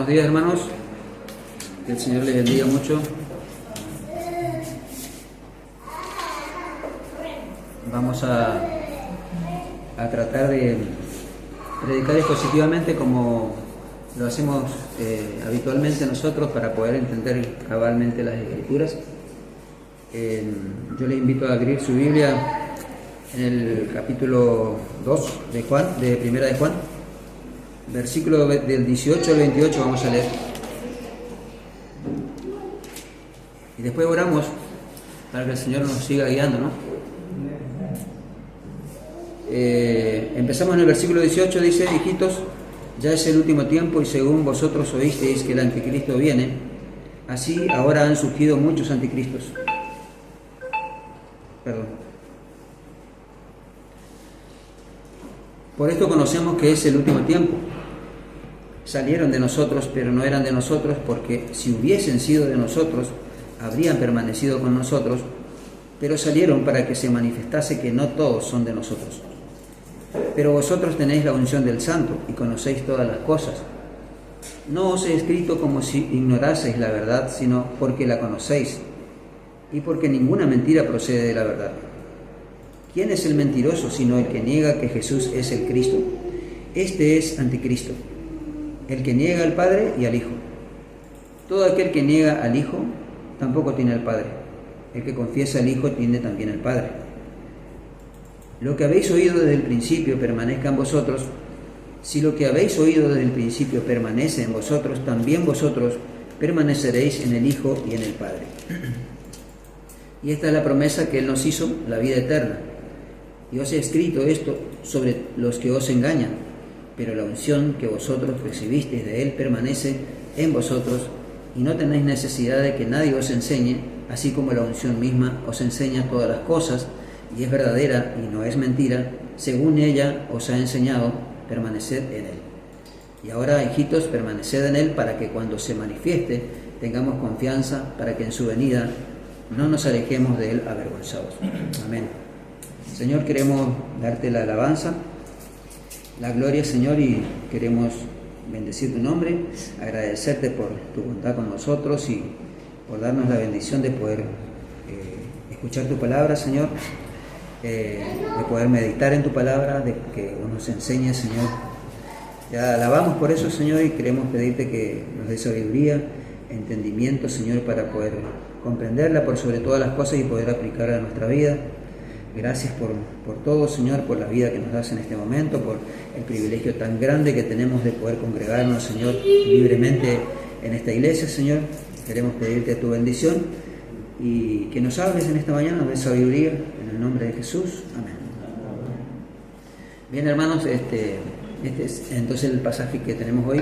Buenos días, hermanos. Que el Señor les bendiga mucho. Vamos a tratar de predicar expositivamente como lo hacemos habitualmente nosotros para poder entender cabalmente las Escrituras. Yo les invito a abrir su Biblia en el capítulo 2 de Juan, de Primera de Juan, versículo del 18 al 28 vamos a leer. Y después oramos para que el Señor nos siga guiando, ¿no? Empezamos en el versículo 18, dice: hijitos, ya es el último tiempo y según vosotros oísteis que el anticristo viene, así ahora han surgido muchos anticristos. Por esto conocemos que es el último tiempo. Salieron de nosotros, pero no eran de nosotros, porque si hubiesen sido de nosotros, habrían permanecido con nosotros, pero salieron para que se manifestase que no todos son de nosotros. Pero vosotros tenéis la unción del Santo y conocéis todas las cosas. No os he escrito como si ignoraseis la verdad, sino porque la conocéis, y porque ninguna mentira procede de la verdad. ¿Quién es el mentiroso sino el que niega que Jesús es el Cristo? Este es anticristo, el que niega al Padre y al Hijo. Todo aquel que niega al Hijo tampoco tiene al Padre. El que confiesa al Hijo tiene también al Padre. Lo que habéis oído desde el principio permanezca en vosotros. Si lo que habéis oído desde el principio permanece en vosotros, también vosotros permaneceréis en el Hijo y en el Padre. Y esta es la promesa que Él nos hizo, la vida eterna. Y os he escrito esto sobre los que os engañan, pero la unción que vosotros recibisteis de Él permanece en vosotros, y no tenéis necesidad de que nadie os enseñe, así como la unción misma os enseña todas las cosas, y es verdadera y no es mentira, según ella os ha enseñado, permaneced en Él. Y ahora, hijitos, permaneced en Él, para que cuando se manifieste tengamos confianza, para que en su venida no nos alejemos de Él avergonzados. Amén. Señor, queremos darte la alabanza, la gloria, Señor, y queremos bendecir tu nombre, agradecerte por tu bondad con nosotros y por darnos la bendición de poder escuchar tu palabra, Señor, de poder meditar en tu palabra, de que nos enseñes, Señor. Te alabamos por eso, Señor, y queremos pedirte que nos dé sabiduría, entendimiento, Señor, para poder comprenderla por sobre todas las cosas y poder aplicarla a nuestra vida. Gracias por todo, Señor, por la vida que nos das en este momento, por el privilegio tan grande que tenemos de poder congregarnos, Señor, libremente en esta iglesia, Señor. Queremos pedirte tu bendición y que nos hables en esta mañana, nos des sabiduría, en el nombre de Jesús. Amén. Bien, hermanos, este es entonces el pasaje que tenemos hoy.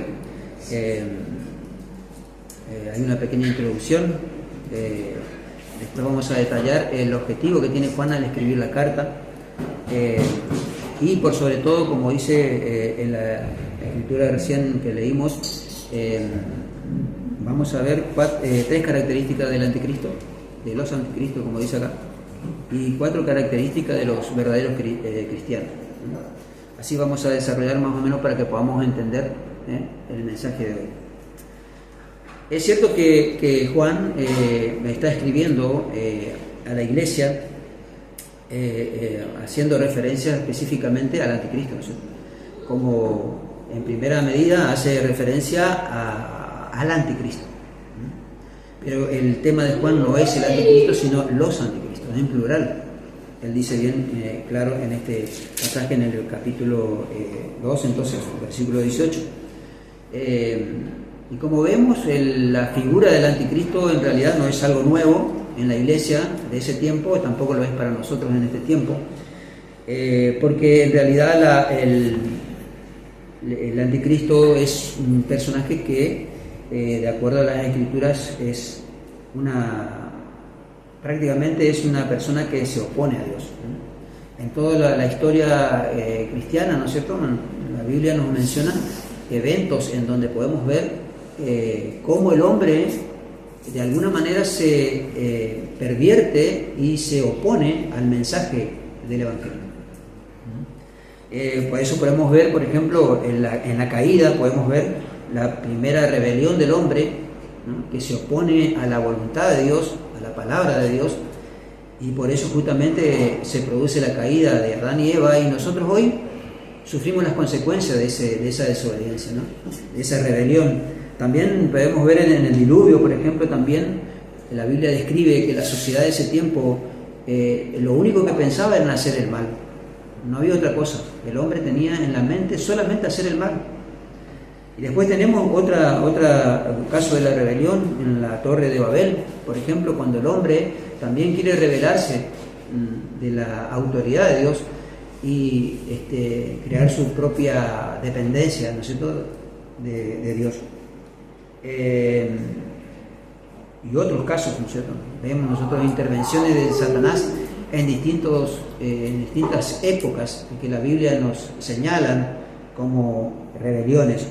Hay una pequeña introducción. Después vamos a detallar el objetivo que tiene Juan al escribir la carta, y por sobre todo, como dice en la escritura recién que leímos, vamos a ver tres características del anticristo, de los anticristos, como dice acá, y 4 características de los verdaderos cristianos. Así vamos a desarrollar más o menos para que podamos entender el mensaje de hoy. Es cierto que Juan está escribiendo a la iglesia haciendo referencia específicamente al anticristo, ¿no? Como en primera medida hace referencia al anticristo. Pero el tema de Juan no es el anticristo, sino los anticristos, en plural. Él dice bien claro en este pasaje, en el capítulo 2, entonces, versículo 18. Y como vemos, la figura del anticristo en realidad no es algo nuevo en la iglesia de ese tiempo, tampoco lo es para nosotros en este tiempo, porque en realidad el anticristo es un personaje que, de acuerdo a las escrituras, prácticamente es una persona que se opone a Dios. En toda la historia cristiana, ¿no es cierto?, la Biblia nos menciona eventos en donde podemos ver cómo el hombre de alguna manera se pervierte y se opone al mensaje del Evangelio. Por eso podemos ver, por ejemplo, en la caída podemos ver la primera rebelión del hombre, ¿no?, que se opone a la voluntad de Dios, a la palabra de Dios, y por eso justamente se produce la caída de Adán y Eva, y nosotros hoy sufrimos las consecuencias de esa desobediencia, ¿no?, de esa rebelión. También podemos ver en el diluvio, por ejemplo, también la Biblia describe que la sociedad de ese tiempo lo único que pensaba era en hacer el mal, no había otra cosa. El hombre tenía en la mente solamente hacer el mal. Y después tenemos otro caso de la rebelión en la Torre de Babel, por ejemplo, cuando el hombre también quiere rebelarse de la autoridad de Dios y crear su propia dependencia, ¿no es cierto?, de Dios. Y otros casos, ¿no es cierto? Vemos nosotros intervenciones de Satanás en distintas épocas que la Biblia nos señalan como rebeliones.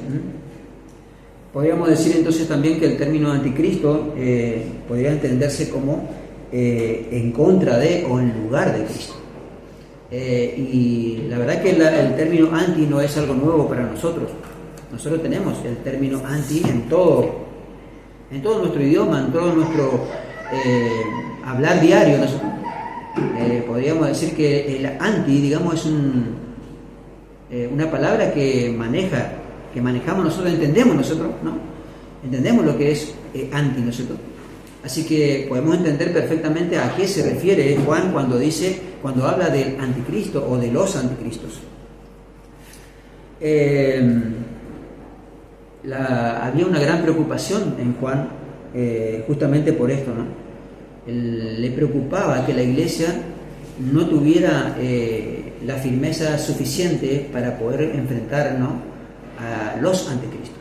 Podríamos decir entonces también que el término anticristo podría entenderse como en contra de o en lugar de Cristo. Y la verdad que el término anti no es algo nuevo para nosotros. Nosotros tenemos el término anti en todo nuestro idioma, en todo nuestro hablar diario. Podríamos decir que el anti, digamos, es una palabra que manejamos nosotros, entendemos nosotros, ¿no? Entendemos lo que es anti, ¿no es cierto? Así que podemos entender perfectamente a qué se refiere Juan cuando habla del anticristo o de los anticristos. Había una gran preocupación en Juan justamente por esto, ¿no? Le preocupaba que la iglesia no tuviera la firmeza suficiente para poder enfrentar, ¿no?, a los anticristos.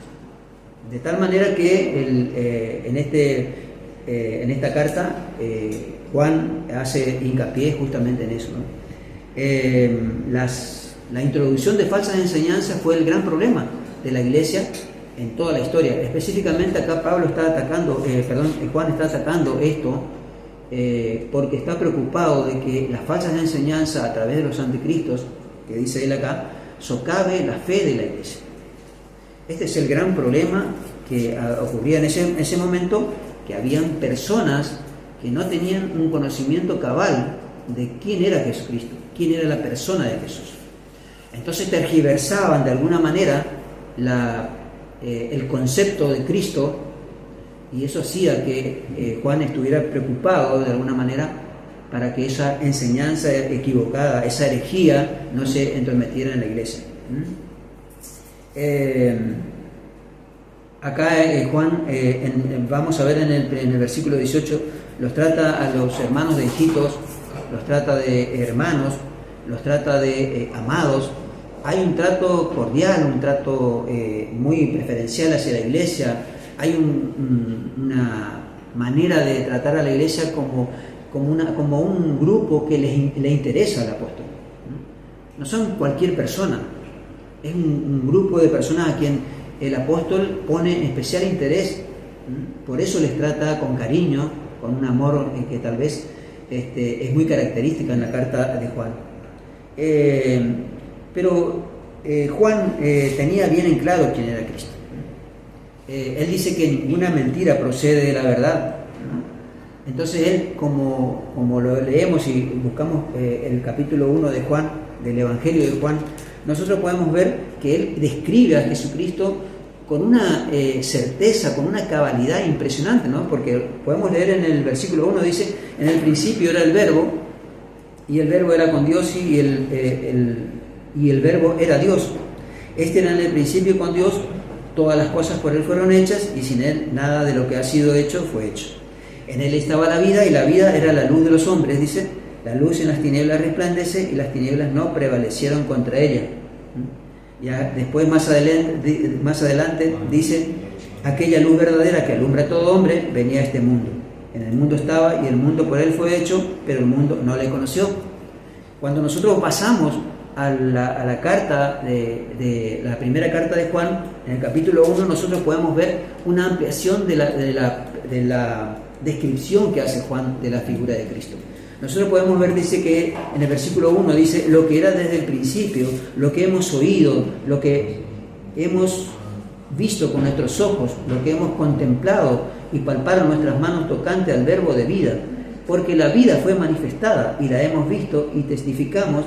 De tal manera que en esta carta Juan hace hincapié justamente en eso, ¿no? La introducción de falsas enseñanzas fue el gran problema de la iglesia en toda la historia. Específicamente acá Juan está atacando esto porque está preocupado de que las falsas enseñanzas a través de los anticristos, que dice él acá, socave la fe de la iglesia. Este es el gran problema que ocurría en ese momento, que habían personas que no tenían un conocimiento cabal de quién era Jesucristo, quién era la persona de Jesús. Entonces tergiversaban de alguna manera el concepto de Cristo, y eso hacía que Juan estuviera preocupado de alguna manera para que esa enseñanza equivocada, esa herejía, no se entrometiera en la iglesia. Acá Juan, vamos a ver en el versículo 18, los trata a los hermanos de hijitos, los trata de hermanos, los trata de amados. Hay un trato cordial, un trato muy preferencial hacia la iglesia. Hay una manera de tratar a la iglesia como un grupo que le interesa al apóstol. No son cualquier persona, es un grupo de personas a quien el apóstol pone especial interés. Por eso les trata con cariño, con un amor que tal vez es muy característica en la carta de Juan. Pero Juan tenía bien en claro quién era Cristo. Él dice que ninguna mentira procede de la verdad, ¿no? Entonces él, como lo leemos y buscamos el capítulo 1 de Juan, del Evangelio de Juan, nosotros podemos ver que él describe a Jesucristo con una certeza, con una cabalidad impresionante, ¿no? Porque podemos leer en el versículo 1, dice: en el principio era el Verbo, y el Verbo era con Dios, y el Verbo era Dios. Este era en el principio con Dios. Todas las cosas por Él fueron hechas, y sin Él nada de lo que ha sido hecho fue hecho. En Él estaba la vida, y la vida era la luz de los hombres, dice. La luz en las tinieblas resplandece, y las tinieblas no prevalecieron contra ella. Ya después, más adelante, dice: aquella luz verdadera que alumbra a todo hombre venía a este mundo. En el mundo estaba, y el mundo por Él fue hecho, pero el mundo no le conoció. Cuando nosotros pasamos a la carta de la primera carta de Juan, en el capítulo 1, nosotros podemos ver una ampliación de la descripción que hace Juan de la figura de Cristo. Nosotros podemos ver, dice que en el versículo 1 dice: lo que era desde el principio, lo que hemos oído, lo que hemos visto con nuestros ojos, lo que hemos contemplado y palparon nuestras manos tocante al verbo de vida, porque la vida fue manifestada y la hemos visto y testificamos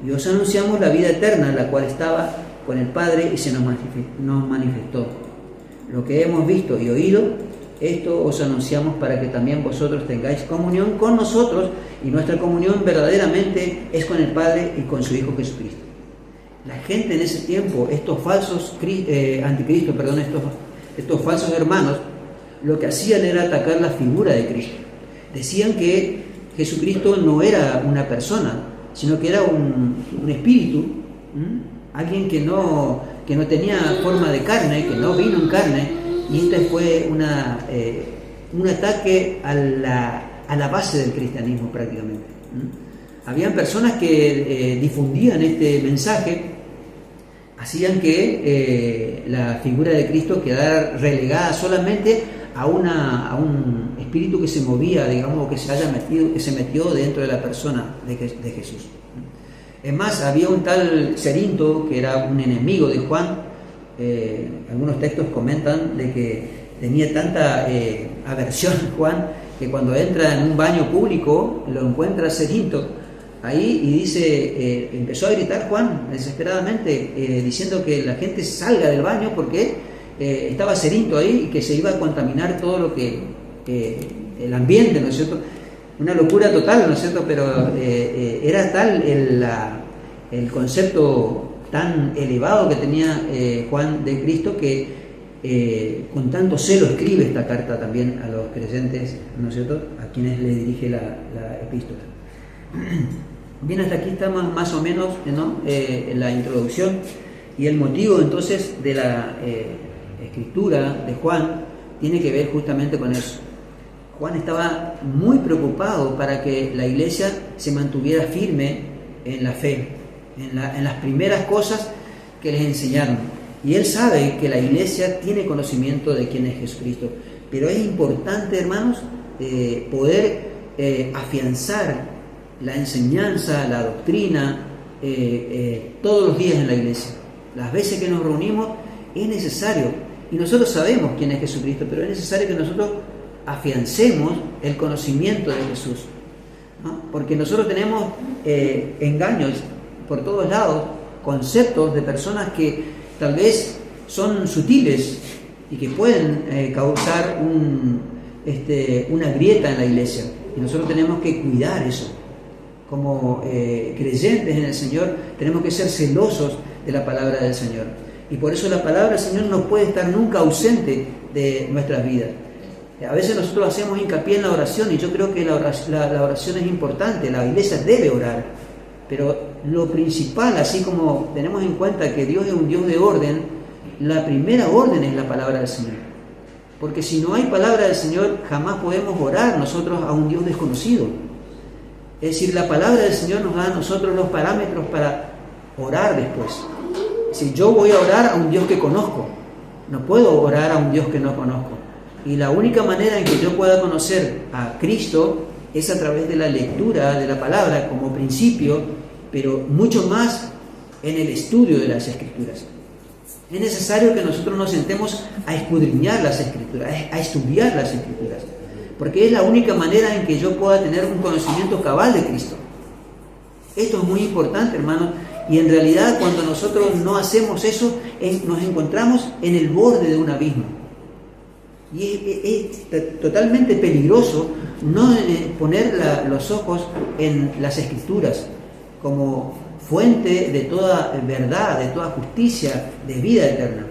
y os anunciamos la vida eterna, la cual estaba con el Padre y se nos manifestó. Lo que hemos visto y oído, esto os anunciamos para que también vosotros tengáis comunión con nosotros, y nuestra comunión verdaderamente es con el Padre y con su Hijo Jesucristo. La gente en ese tiempo, estos falsos anticristos, estos falsos hermanos, lo que hacían era atacar la figura de Cristo. Decían que Jesucristo no era una persona, sino que era un espíritu, alguien que no tenía forma de carne, que no vino en carne, y este fue un ataque a la base del cristianismo prácticamente. Habían personas que difundían este mensaje, hacían que la figura de Cristo quedara relegada solamente a un espíritu que se movía, digamos, o que se metió dentro de la persona de Jesús. Es más, había un tal Cerinto que era un enemigo de Juan. Algunos textos comentan de que tenía tanta aversión Juan que cuando entra en un baño público lo encuentra Cerinto ahí y dice, empezó a gritar Juan desesperadamente, diciendo que la gente salga del baño porque estaba Cerinto ahí y que se iba a contaminar todo lo que el ambiente, ¿no es cierto? Una locura total, ¿no es cierto? Pero era tal el concepto tan elevado que tenía Juan de Cristo que con tanto celo escribe esta carta también a los creyentes, ¿no es cierto?, a quienes le dirige la epístola. Bien, hasta aquí está más o menos, ¿no?, la introducción, y el motivo entonces de la escritura de Juan tiene que ver justamente con eso. Juan estaba muy preocupado para que la iglesia se mantuviera firme en la fe, en las primeras cosas que les enseñaron. Y él sabe que la iglesia tiene conocimiento de quién es Jesucristo. Pero es importante, hermanos, poder afianzar la enseñanza, la doctrina, todos los días en la iglesia. Las veces que nos reunimos es necesario, y nosotros sabemos quién es Jesucristo, pero es necesario que nosotros afiancemos el conocimiento de Jesús, ¿no? Porque nosotros tenemos engaños por todos lados, conceptos de personas que tal vez son sutiles y que pueden causar una grieta en la iglesia, y nosotros tenemos que cuidar eso. Como creyentes en el Señor tenemos que ser celosos de la palabra del Señor, y por eso la palabra del Señor no puede estar nunca ausente de nuestras vidas. A veces nosotros hacemos hincapié en la oración, y yo creo que la oración es importante, la iglesia debe orar, pero lo principal, así como tenemos en cuenta que Dios es un Dios de orden, la primera orden es la palabra del Señor, porque si no hay palabra del Señor jamás podemos orar nosotros a un Dios desconocido. Es decir, la palabra del Señor nos da a nosotros los parámetros para orar después. Si yo voy a orar a un Dios que conozco, no puedo orar a un Dios que no conozco. Y la única manera en que yo pueda conocer a Cristo es a través de la lectura de la palabra como principio, pero mucho más en el estudio de las Escrituras. Es necesario que nosotros nos sentemos a escudriñar las Escrituras, a estudiar las Escrituras, porque es la única manera en que yo pueda tener un conocimiento cabal de Cristo. Esto es muy importante, hermanos, y en realidad cuando nosotros no hacemos eso, nos encontramos en el borde de un abismo. Y es totalmente peligroso no poner los ojos en las Escrituras como fuente de toda verdad, de toda justicia, de vida eterna.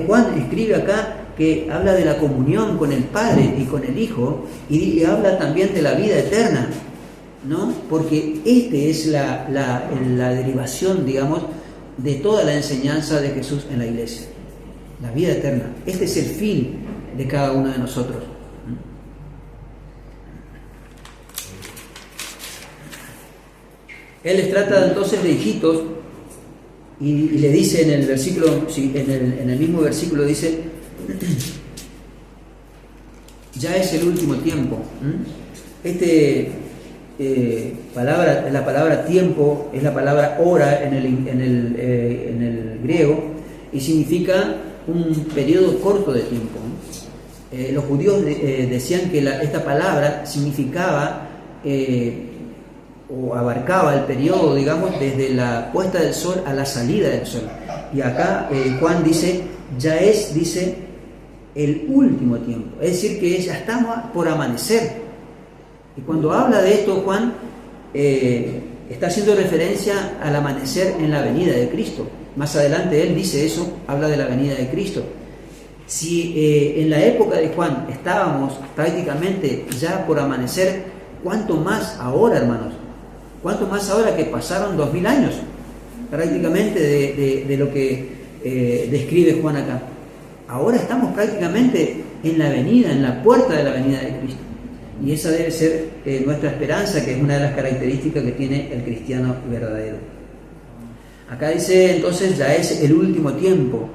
Juan escribe acá que habla de la comunión con el Padre y con el Hijo, y habla también de la vida eterna, ¿no? Porque es la derivación, digamos, de toda la enseñanza de Jesús en la iglesia. La vida eterna. Este es el fin de cada uno de nosotros. Él les trata entonces de hijitos y le dice en el versículo, en el mismo versículo dice: ya es el último tiempo. La palabra tiempo es la palabra hora en el griego, y significa un periodo corto de tiempo, ¿no? Los judíos decían que esta palabra significaba o abarcaba el periodo, digamos, desde la puesta del sol a la salida del sol. Y acá Juan dice, ya es, dice, el último tiempo, es decir, que ya estamos por amanecer. Y cuando habla de esto, Juan está haciendo referencia al amanecer en la venida de Cristo. Más adelante él dice eso, habla de la venida de Cristo. Si en la época de Juan estábamos prácticamente ya por amanecer, ¿cuánto más ahora, hermanos? ¿Cuánto más ahora que pasaron 2000 años prácticamente de lo que describe Juan acá? Ahora estamos prácticamente en la venida, en la puerta de la venida de Cristo. Y esa debe ser nuestra esperanza, que es una de las características que tiene el cristiano verdadero. Acá dice, entonces, ya es el último tiempo.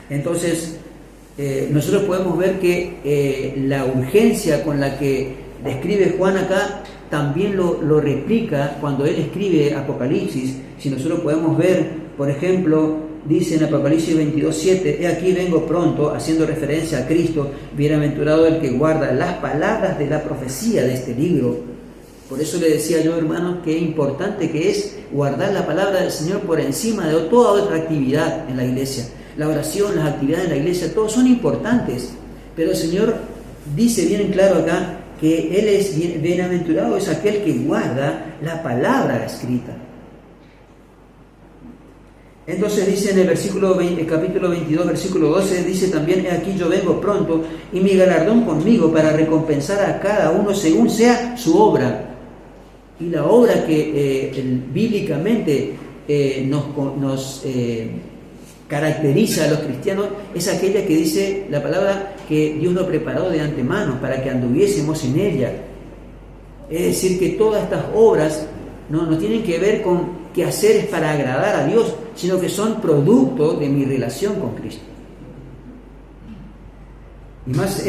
Entonces, nosotros podemos ver que la urgencia con la que describe Juan acá también lo replica cuando él escribe Apocalipsis. Si nosotros podemos ver, por ejemplo, dice en Apocalipsis 22:7, he aquí vengo pronto, haciendo referencia a Cristo, bienaventurado el que guarda las palabras de la profecía de este libro. Por eso le decía yo, hermanos, qué importante que es guardar la palabra del Señor por encima de toda otra actividad en la iglesia. La oración, las actividades en la iglesia, todos son importantes, pero el Señor dice bien en claro acá que Él es bienaventurado, es aquel que guarda la palabra escrita. Entonces dice en el capítulo 22, versículo 12, dice también, he aquí yo vengo pronto y mi galardón conmigo para recompensar a cada uno según sea su obra. Y la obra que bíblicamente nos caracteriza a los cristianos es aquella que dice la palabra que Dios lo preparó de antemano para que anduviésemos en ella. Es decir, que todas estas obras no tienen que ver con quehaceres para agradar a Dios, sino que son producto de mi relación con Cristo. Y más,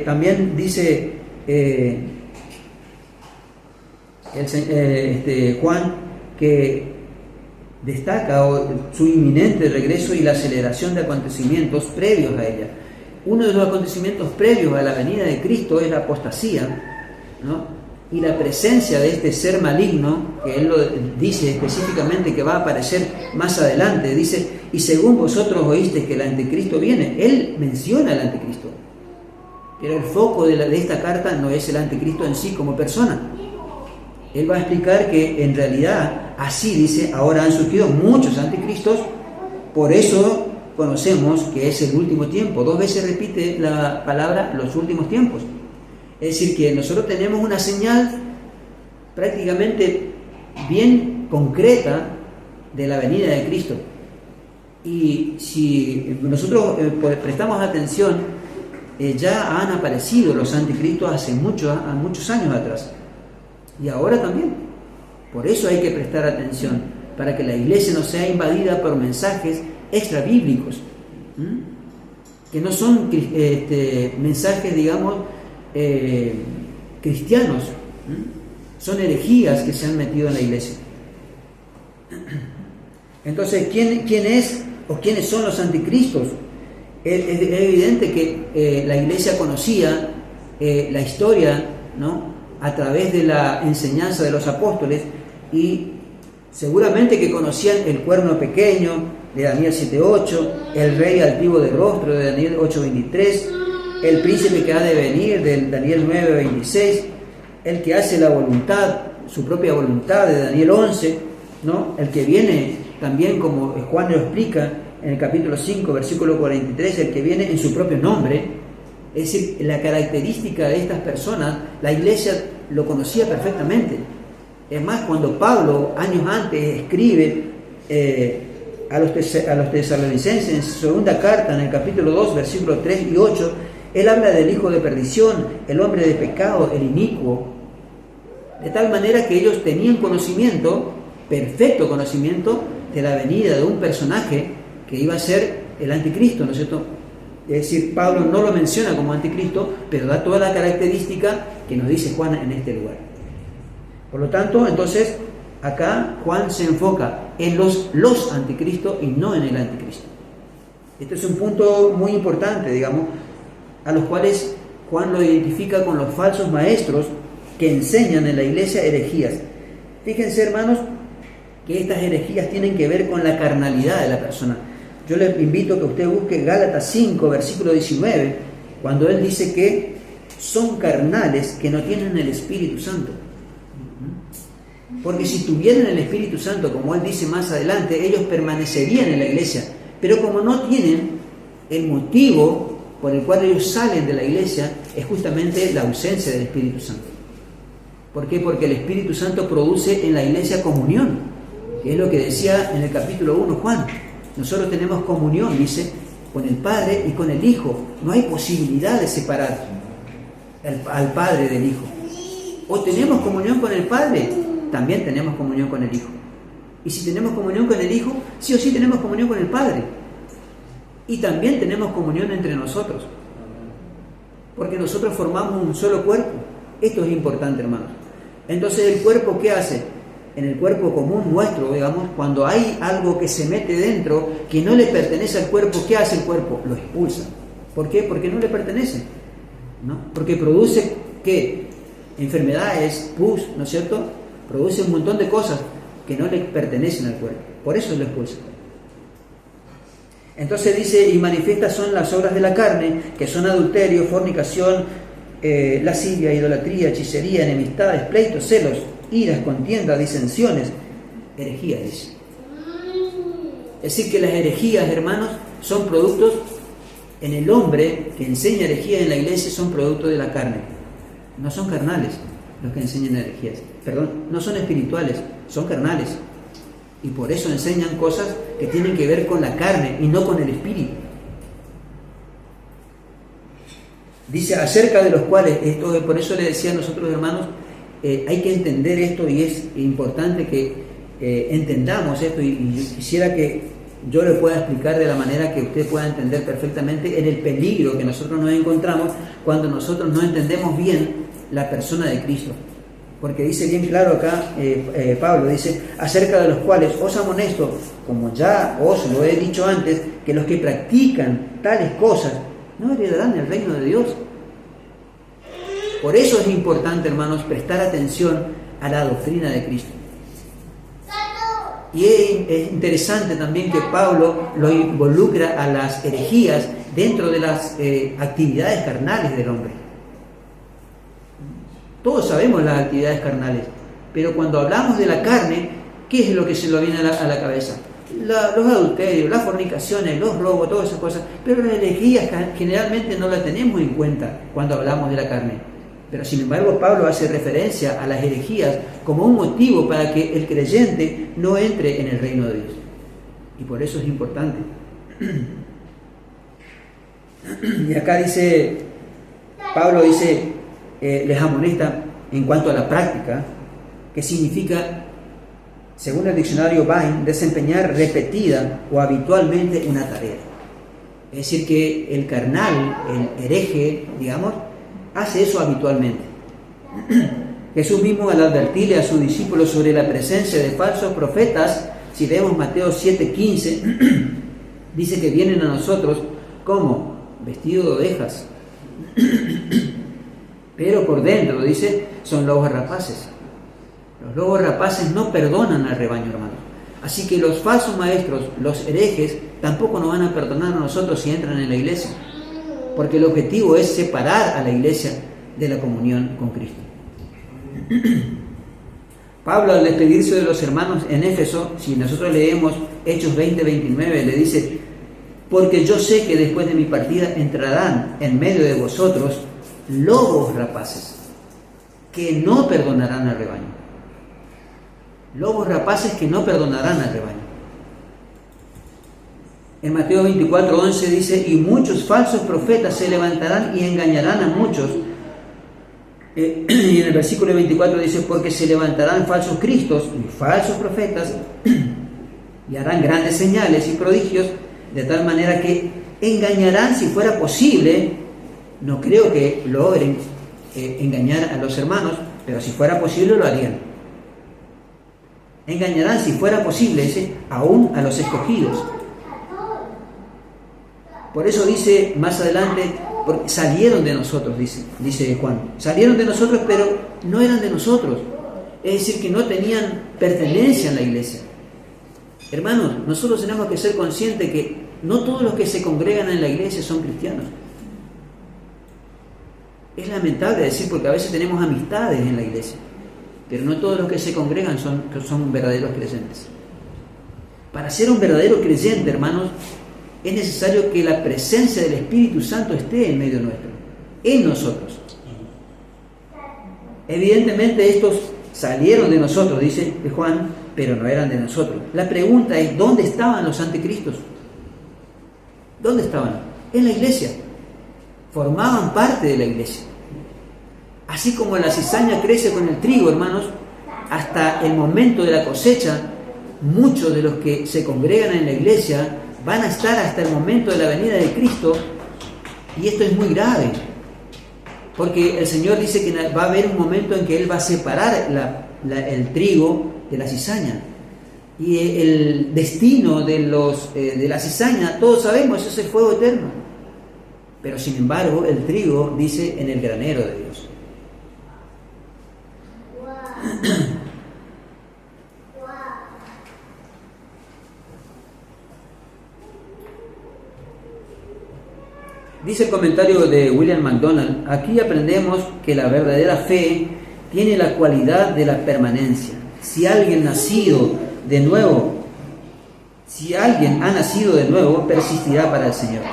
también dice Juan que destaca su inminente regreso y la aceleración de acontecimientos previos a ella. Uno de los acontecimientos previos a la venida de Cristo es la apostasía, ¿no? Y la presencia de este ser maligno, que él lo dice específicamente que va a aparecer más adelante, dice, y según vosotros oísteis que el anticristo viene. Él menciona al anticristo, pero el foco de esta carta no es el anticristo en sí como persona. Él va a explicar que en realidad, así dice, ahora han surgido muchos anticristos, por eso conocemos que es el último tiempo. 2 veces repite la palabra los últimos tiempos. Es decir, que nosotros tenemos una señal prácticamente bien concreta de la venida de Cristo. Y si nosotros prestamos atención, ya han aparecido los anticristos hace muchos años atrás. Y ahora también. Por eso hay que prestar atención, para que la iglesia no sea invadida por mensajes extra bíblicos, que no son mensajes, digamos, cristianos, son herejías que se han metido en la iglesia. Entonces, ¿quién es o quiénes son los anticristos? Es evidente que la iglesia conocía la historia, ¿no?, a través de la enseñanza de los apóstoles, y seguramente que conocían el cuerno pequeño de Daniel 7:8, el rey altivo de rostro de Daniel 8:23, el príncipe que ha de venir de Daniel 9:26, el que hace la voluntad, su propia voluntad de Daniel 11, ¿no?, el que viene también, como Juan lo explica en el capítulo 5, versículo 43, el que viene en su propio nombre. Es decir, la característica de estas personas, la iglesia lo conocía perfectamente. Es más, cuando Pablo, años antes, escribe a los tesalonicenses en su segunda carta, en el capítulo 2, versículos 3 y 8, él habla del hijo de perdición, el hombre de pecado, el inicuo, de tal manera que ellos tenían conocimiento, perfecto conocimiento, de la venida de un personaje que iba a ser el anticristo, ¿no es cierto? Es decir, Pablo no lo menciona como anticristo, pero da toda la característica que nos dice Juan en este lugar. Por lo tanto, entonces, acá Juan se enfoca en los anticristos y no en el anticristo. Este es un punto muy importante, digamos, a los cuales Juan lo identifica con los falsos maestros que enseñan en la iglesia herejías. Fíjense, hermanos, que estas herejías tienen que ver con la carnalidad de la persona. Yo les invito a que usted busque Gálatas 5, versículo 19, cuando él dice que son carnales que no tienen el Espíritu Santo. Porque si tuvieran el Espíritu Santo, como él dice más adelante, ellos permanecerían en la iglesia. Pero como no tienen, el motivo por el cual ellos salen de la iglesia es justamente la ausencia del Espíritu Santo. ¿Por qué? Porque el Espíritu Santo produce en la iglesia comunión, que es lo que decía en el capítulo 1 Juan. Nosotros tenemos comunión, dice, con el Padre y con el Hijo. No hay posibilidad de separar al Padre del Hijo. O tenemos comunión con el Padre, también tenemos comunión con el Hijo. Y si tenemos comunión con el Hijo, sí o sí tenemos comunión con el Padre. Y también tenemos comunión entre nosotros. Porque nosotros formamos un solo cuerpo. Esto es importante, hermanos. Entonces, ¿el cuerpo qué hace? En el cuerpo común nuestro, digamos, cuando hay algo que se mete dentro, que no le pertenece al cuerpo, ¿qué hace el cuerpo? Lo expulsa. ¿Por qué? Porque no le pertenece, ¿no? Porque produce, ¿qué? Enfermedades, pus, ¿no es cierto? Produce un montón de cosas que no le pertenecen al cuerpo. Por eso lo expulsa. Entonces dice, y manifiestas son las obras de la carne, que son adulterio, fornicación, lascivia, idolatría, hechicería, enemistades, pleitos, celos, iras, contiendas, disensiones, herejías, dice. Es decir, que las herejías, hermanos, son productos, en el hombre que enseña herejías en la iglesia, son productos de la carne. No son carnales los que enseñan herejías. Perdón, no son espirituales, son carnales. Y por eso enseñan cosas que tienen que ver con la carne y no con el espíritu. Dice, acerca de los cuales, esto, por eso le decía a nosotros, hermanos, hay que entender esto y es importante que entendamos esto y yo quisiera que yo le pueda explicar de la manera que usted pueda entender perfectamente en el peligro que nosotros nos encontramos cuando nosotros no entendemos bien la persona de Cristo. Porque dice bien claro acá, Pablo dice, acerca de los cuales os amonesto, como ya os lo he dicho antes, que los que practican tales cosas no heredarán el reino de Dios. Por eso es importante, hermanos, prestar atención a la doctrina de Cristo. Y es interesante también que Pablo lo involucra a las herejías dentro de las actividades carnales del hombre. Todos sabemos las actividades carnales, pero cuando hablamos de la carne, ¿qué es lo que se nos viene a la cabeza? Los adulterios, las fornicaciones, los robos, todas esas cosas. Pero las herejías generalmente no las tenemos en cuenta cuando hablamos de la carne. Pero sin embargo Pablo hace referencia a las herejías como un motivo para que el creyente no entre en el reino de Dios. Y por eso es importante. Y acá dice, Pablo dice, les amonesta en cuanto a la práctica, que significa, según el diccionario Vine, desempeñar repetida o habitualmente una tarea. Es decir, que el carnal, el hereje, digamos, hace eso habitualmente. Jesús mismo, al advertirle a sus discípulos sobre la presencia de falsos profetas, si leemos Mateo 7:15, dice que vienen a nosotros como vestidos de ovejas, pero por dentro, dice, son lobos rapaces. Los lobos rapaces no perdonan al rebaño, hermanos. Así que los falsos maestros, los herejes, tampoco nos van a perdonar a nosotros si entran en la iglesia. Porque el objetivo es separar a la iglesia de la comunión con Cristo. Pablo, al despedirse de los hermanos en Éfeso, si nosotros leemos Hechos 20:29, le dice, porque yo sé que después de mi partida entrarán en medio de vosotros lobos rapaces, que no perdonarán al rebaño. Lobos rapaces que no perdonarán al rebaño. En Mateo 24:11 dice, y muchos falsos profetas se levantarán y engañarán a muchos. Y en el versículo 24 dice, porque se levantarán falsos cristos y falsos profetas y harán grandes señales y prodigios, de tal manera que engañarán, si fuera posible, no creo que logren engañar a los hermanos, pero si fuera posible lo harían. Engañarán, si fuera posible, dice, aún a los escogidos. Por eso dice más adelante, porque salieron de nosotros, dice Juan. Salieron de nosotros, pero no eran de nosotros. Es decir, que no tenían pertenencia en la iglesia. Hermanos, nosotros tenemos que ser conscientes que no todos los que se congregan en la iglesia son cristianos. Es lamentable decir, porque a veces tenemos amistades en la iglesia, pero no todos los que se congregan son verdaderos creyentes. Para ser un verdadero creyente, hermanos, es necesario que la presencia del Espíritu Santo esté en medio nuestro, en nosotros. Evidentemente estos salieron de nosotros, dice Juan, pero no eran de nosotros. La pregunta es, ¿dónde estaban los anticristos? ¿Dónde estaban? En la iglesia. Formaban parte de la iglesia. Así como la cizaña crece con el trigo, hermanos, hasta el momento de la cosecha, muchos de los que se congregan en la iglesia van a estar hasta el momento de la venida de Cristo, y esto es muy grave, porque el Señor dice que va a haber un momento en que Él va a separar el trigo de la cizaña, y el destino de la cizaña, todos sabemos, es el fuego eterno, pero sin embargo el trigo dice en el granero de Dios. Dice el comentario de William MacDonald, aquí aprendemos que la verdadera fe tiene la cualidad de la permanencia. Si alguien ha nacido de nuevo, persistirá para el Señor.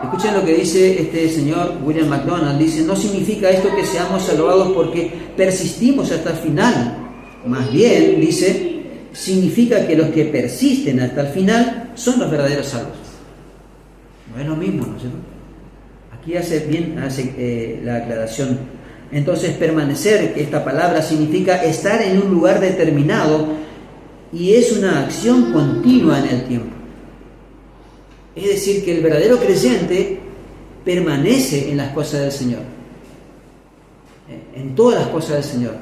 Escuchen lo que dice este señor William MacDonald, dice, no significa esto que seamos salvados porque persistimos hasta el final. Más bien, dice, significa que los que persisten hasta el final son los verdaderos salvos. No es lo mismo, ¿no es cierto? Aquí hace la aclaración. Entonces, permanecer, esta palabra significa estar en un lugar determinado y es una acción continua en el tiempo. Es decir, que el verdadero creyente permanece en las cosas del Señor, en todas las cosas del Señor,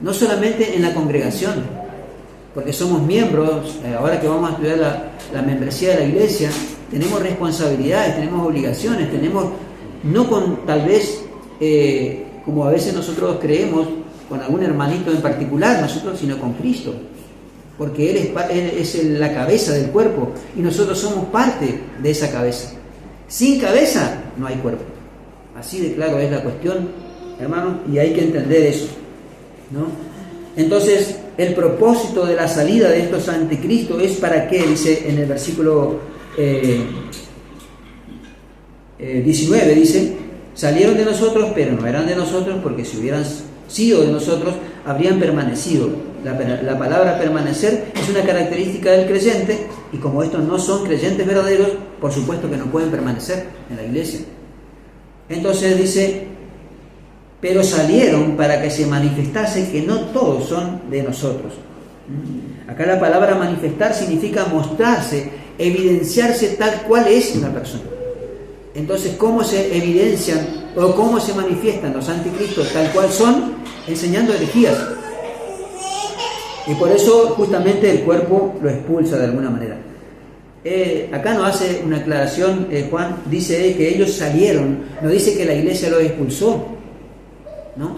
no solamente en la congregación, porque somos miembros. Ahora que vamos a estudiar la membresía de la iglesia, tenemos responsabilidades, tenemos obligaciones, no con tal vez como a veces nosotros creemos, con algún hermanito en particular, nosotros, sino con Cristo, porque Él es la cabeza del cuerpo y nosotros somos parte de esa cabeza. Sin cabeza no hay cuerpo. Así de claro es la cuestión, hermanos, y hay que entender eso, ¿no? Entonces, el propósito de la salida de estos anticristos es para qué, dice en el versículo 19, dice, salieron de nosotros, pero no eran de nosotros, porque si hubieran sido de nosotros, habrían permanecido. La palabra permanecer es una característica del creyente, y como estos no son creyentes verdaderos, por supuesto que no pueden permanecer en la iglesia. Entonces dice, pero salieron para que se manifestase que no todos son de nosotros. Acá la palabra manifestar significa mostrarse, evidenciarse tal cual es una persona. Entonces, ¿cómo se evidencian o cómo se manifiestan los anticristos tal cual son? Enseñando herejías. Y por eso justamente el cuerpo lo expulsa de alguna manera. Acá nos hace una aclaración, Juan, dice que ellos salieron, no dice que la iglesia los expulsó, ¿no?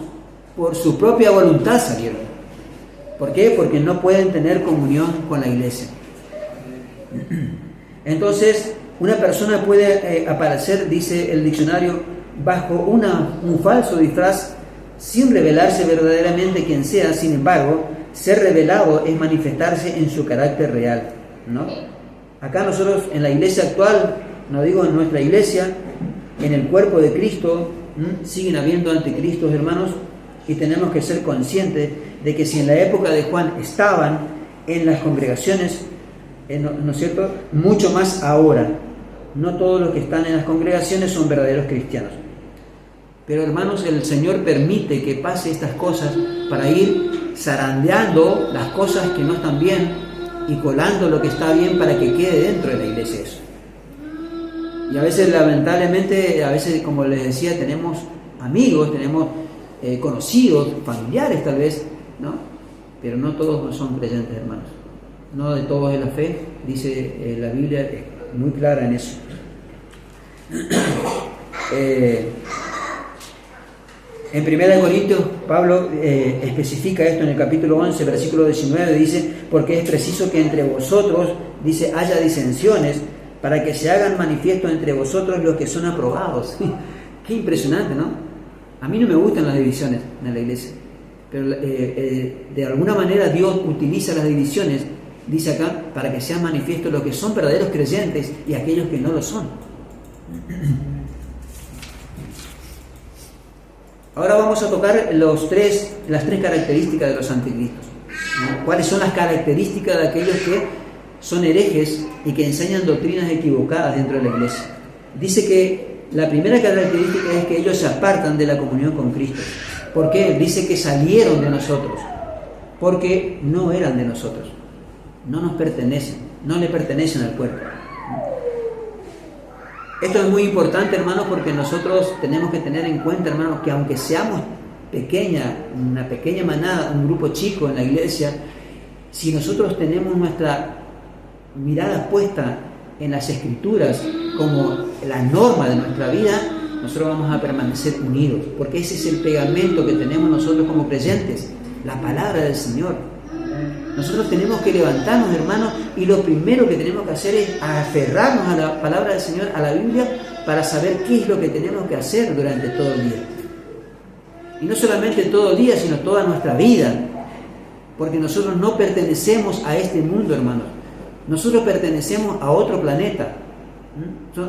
Por su propia voluntad salieron. ¿Por qué? Porque no pueden tener comunión con la iglesia. Entonces, una persona puede aparecer, dice el diccionario, bajo un falso disfraz sin revelarse verdaderamente quién sea. Sin embargo, ser revelado es manifestarse en su carácter real, ¿no? Acá nosotros en la iglesia actual, no digo en nuestra iglesia, en el cuerpo de Cristo, siguen habiendo anticristos, hermanos, y tenemos que ser conscientes de que si en la época de Juan estaban en las congregaciones, ¿no es cierto?, mucho más ahora. No todos los que están en las congregaciones son verdaderos cristianos. Pero hermanos, el Señor permite que pase estas cosas para ir zarandeando las cosas que no están bien y colando lo que está bien para que quede dentro de la iglesia eso. Y a veces, lamentablemente, como les decía, tenemos amigos, tenemos conocidos, familiares tal vez, ¿no? Pero no todos son creyentes, hermanos. No de todos es la fe, dice la Biblia, es muy clara en eso. En 1 Corintios, Pablo especifica esto en el capítulo 11, versículo 19, dice, porque es preciso que entre vosotros, dice, haya disensiones, para que se hagan manifiesto entre vosotros los que son aprobados. Qué impresionante, ¿no? A mí no me gustan las divisiones en la iglesia, pero de alguna manera Dios utiliza las divisiones, dice acá, para que sean manifiestos los que son verdaderos creyentes y aquellos que no lo son. Ahora vamos a tocar las tres características de los anticristos, ¿no? ¿Cuáles son las características de aquellos que son herejes y que enseñan doctrinas equivocadas dentro de la iglesia? Dice que la primera característica es que ellos se apartan de la comunión con Cristo. ¿Por qué? Dice que salieron de nosotros, porque no eran de nosotros, no nos pertenecen, no le pertenecen al cuerpo. Esto es muy importante, hermanos, porque nosotros tenemos que tener en cuenta, hermanos, que aunque seamos una pequeña manada, un grupo chico en la iglesia, si nosotros tenemos nuestra mirada puesta en las Escrituras como la norma de nuestra vida, nosotros vamos a permanecer unidos, porque ese es el pegamento que tenemos nosotros como creyentes, la palabra del Señor. Nosotros tenemos que levantarnos, hermanos, y lo primero que tenemos que hacer es aferrarnos a la palabra del Señor, a la Biblia, para saber qué es lo que tenemos que hacer durante todo el día. Y no solamente todo el día, sino toda nuestra vida, porque nosotros no pertenecemos a este mundo, hermanos. Nosotros pertenecemos a otro planeta.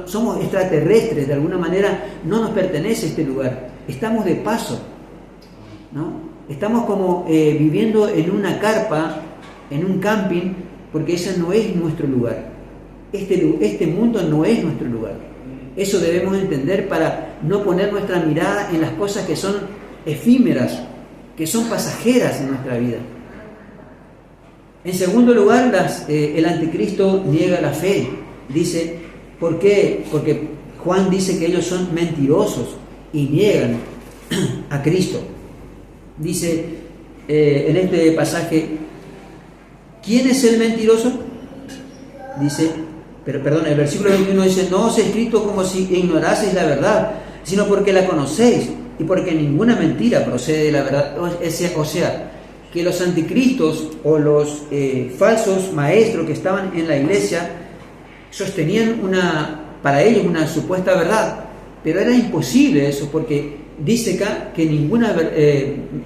Somos extraterrestres, de alguna manera no nos pertenece este lugar. Estamos de paso, ¿no? Estamos como viviendo en una carpa, en un camping, porque ese no es nuestro lugar. Este mundo no es nuestro lugar. Eso debemos entender para no poner nuestra mirada en las cosas que son efímeras, que son pasajeras en nuestra vida. En segundo lugar, el anticristo niega la fe. Dice, ¿por qué? Porque Juan dice que ellos son mentirosos y niegan a Cristo. Dice en este pasaje, ¿quién es el mentiroso? Dice, el versículo 21 dice, no os he escrito como si ignoraseis la verdad, sino porque la conocéis y porque ninguna mentira procede de la verdad. O sea, que los anticristos o los falsos maestros que estaban en la iglesia sostenían para ellos una supuesta verdad, pero era imposible eso, porque dice acá que ninguna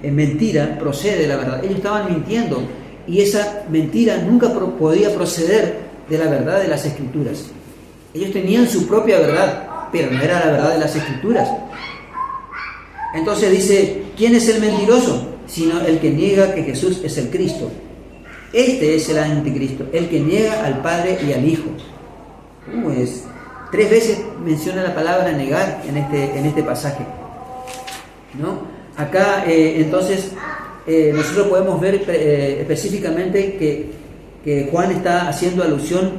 mentira procede de la verdad. Ellos estaban mintiendo y esa mentira nunca podía proceder de la verdad de las Escrituras. Ellos tenían su propia verdad, pero no era la verdad de las Escrituras. Entonces dice, ¿quién es el mentiroso? Sino el que niega que Jesús es el Cristo. Este es el anticristo, el que niega al Padre y al Hijo. Pues 3 veces menciona la palabra negar en este pasaje, ¿no? Acá entonces nosotros podemos ver específicamente que Juan está haciendo alusión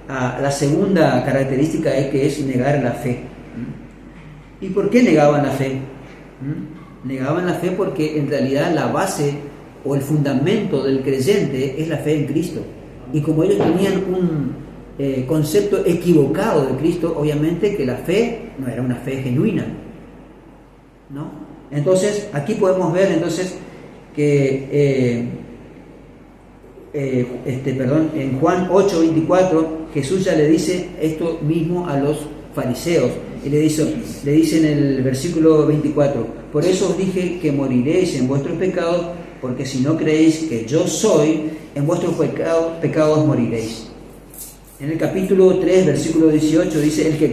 a la segunda característica, que es negar la fe. ¿Y por qué negaban la fe? Negaban la fe porque en realidad la base o el fundamento del creyente es la fe en Cristo. Y como ellos tenían un concepto equivocado de Cristo, obviamente que la fe no era una fe genuina, ¿no? Entonces aquí podemos ver entonces que en Juan 8:24 Jesús ya le dice esto mismo a los fariseos y le dice en el versículo 24: por eso os dije que moriréis en vuestros pecados, porque si no creéis que yo soy, en vuestros pecados moriréis. En el capítulo 3, versículo 18 dice: el que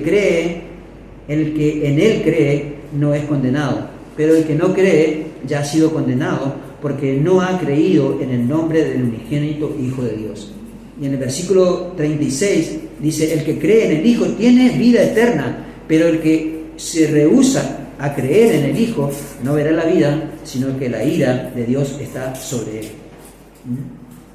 en él cree no es condenado, pero el que no cree ya ha sido condenado, porque no ha creído en el nombre del unigénito Hijo de Dios. Y en el versículo 36 dice: el que cree en el Hijo tiene vida eterna, pero el que se rehúsa a creer en el Hijo no verá la vida, sino que la ira de Dios está sobre él.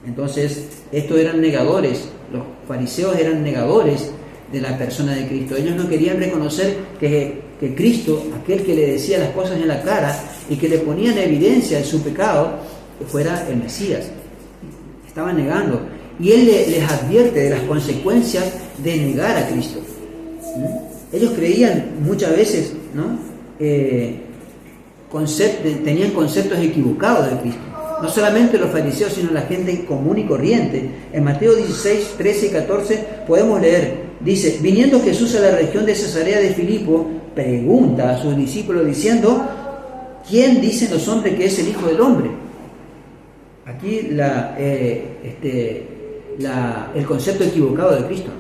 Entonces, estos eran negadores, los fariseos eran negadores de la persona de Cristo. Ellos no querían reconocer que Cristo, aquel que le decía las cosas en la cara y que le ponía en evidencia de su pecado, fuera el Mesías. Estaban negando. Y Él les advierte de las consecuencias de negar a Cristo. Ellos creían muchas veces, ¿no? Tenían conceptos equivocados de Cristo. No solamente los fariseos, sino la gente común y corriente. En Mateo 16, 13 y 14 podemos leer, dice, viniendo Jesús a la región de Cesarea de Filipo, pregunta a sus discípulos diciendo, ¿quién dicen los hombres que es el Hijo del Hombre? Aquí el concepto equivocado de Cristo.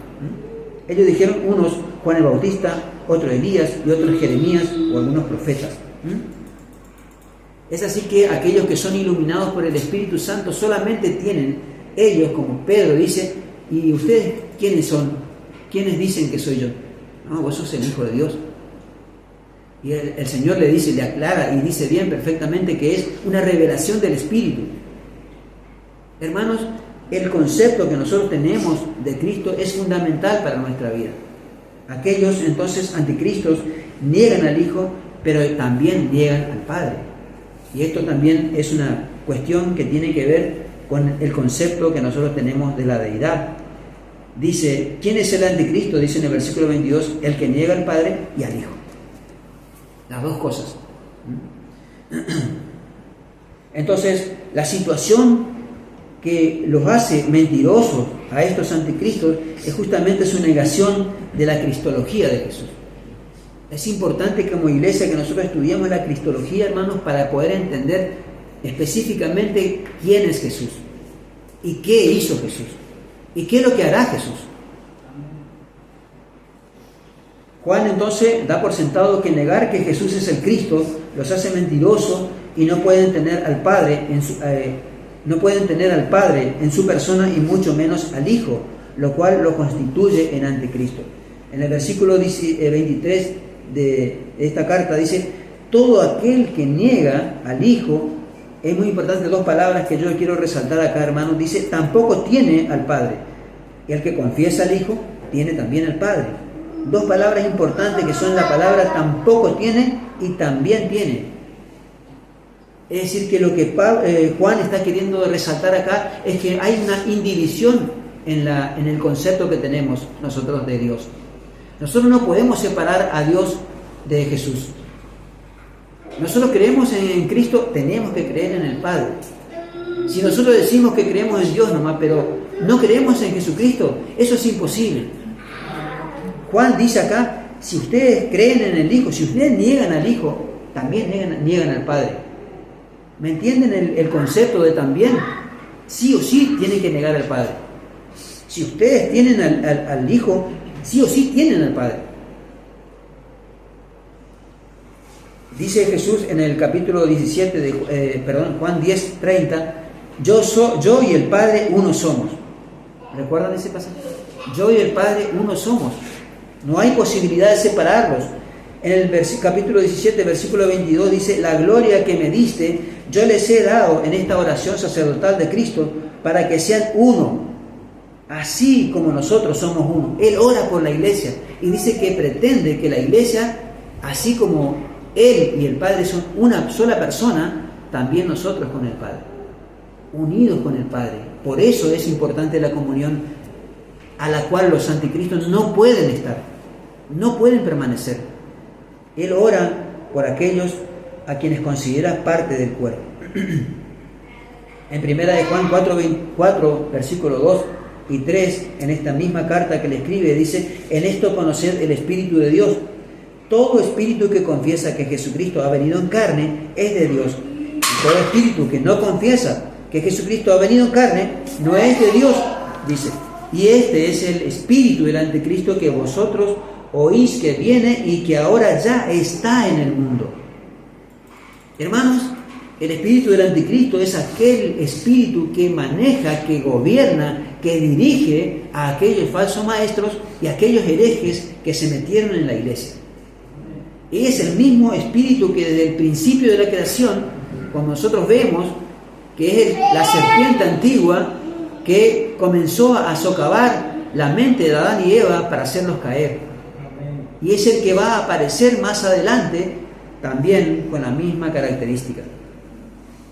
Ellos dijeron, unos Juan el Bautista, otros Elías y otros Jeremías o algunos profetas. Es así que aquellos que son iluminados por el Espíritu Santo solamente tienen, ellos como Pedro dice, ¿y ustedes quiénes son? ¿Quiénes dicen que soy yo? No, vos sos el Hijo de Dios. Y el Señor le dice, le aclara y dice bien perfectamente que es una revelación del Espíritu. Hermanos, el concepto que nosotros tenemos de Cristo es fundamental para nuestra vida. Aquellos entonces anticristos niegan al Hijo, pero también niegan al Padre. Y esto también es una cuestión que tiene que ver con el concepto que nosotros tenemos de la deidad. Dice, ¿quién es el anticristo? Dice en el versículo 22, el que niega al Padre y al Hijo. Las dos cosas. Entonces, la situación que los hace mentirosos a estos anticristos es justamente su negación de la cristología de Jesús. Es importante como iglesia que nosotros estudiemos la cristología, hermanos, para poder entender específicamente quién es Jesús y qué hizo Jesús y qué es lo que hará Jesús. Juan entonces da por sentado que negar que Jesús es el Cristo los hace mentirosos y no pueden tener al Padre en su persona y mucho menos al Hijo, lo cual lo constituye en anticristo. En el versículo 23 de esta carta dice, todo aquel que niega al Hijo, es muy importante dos palabras que yo quiero resaltar acá, hermanos, dice, tampoco tiene al Padre. Y el que confiesa al Hijo, tiene también al Padre. Dos palabras importantes que son la palabra tampoco tiene y también tiene. Es decir, que lo que Juan está queriendo resaltar acá es que hay una indivisión en el concepto que tenemos nosotros de Dios. Nosotros no podemos separar a Dios de Jesús. Nosotros creemos en Cristo, tenemos que creer en el Padre. Si nosotros decimos que creemos en Dios nomás, pero no creemos en Jesucristo, eso es imposible. Juan dice acá, si ustedes creen en el Hijo, si ustedes niegan al Hijo, también niegan al Padre. ¿Me entienden el concepto de también? Sí o sí tienen que negar al Padre. Si ustedes tienen al Hijo, sí o sí tienen al Padre. Dice Jesús en el capítulo 17 Juan 10:30, yo y el Padre uno somos. ¿Recuerdan ese pasaje? Yo y el Padre uno somos. No hay posibilidad de separarlos. En el capítulo 17, versículo 22 dice, la gloria que me diste, yo les he dado en esta oración sacerdotal de Cristo para que sean uno, así como nosotros somos uno. Él ora por la iglesia y dice que pretende que la iglesia, así como Él y el Padre son una sola persona, también nosotros con el Padre, unidos con el Padre. Por eso es importante la comunión a la cual los anticristos no pueden estar, no pueden permanecer. Él ora por aquellos a quienes considera parte del cuerpo. En primera de Juan 4, versículo 2 y 3, en esta misma carta que le escribe, dice, en esto conoced el Espíritu de Dios. Todo espíritu que confiesa que Jesucristo ha venido en carne es de Dios. Y todo espíritu que no confiesa que Jesucristo ha venido en carne no es de Dios, dice. Y este es el espíritu del anticristo que vosotros oís que viene y que ahora ya está en el mundo. Hermanos, el espíritu del anticristo es aquel espíritu que maneja, que gobierna, que dirige a aquellos falsos maestros y a aquellos herejes que se metieron en la iglesia. Es el mismo espíritu que desde el principio de la creación, cuando nosotros vemos que es la serpiente antigua que comenzó a socavar la mente de Adán y Eva para hacerlos caer. Y es el que va a aparecer más adelante también con la misma característica.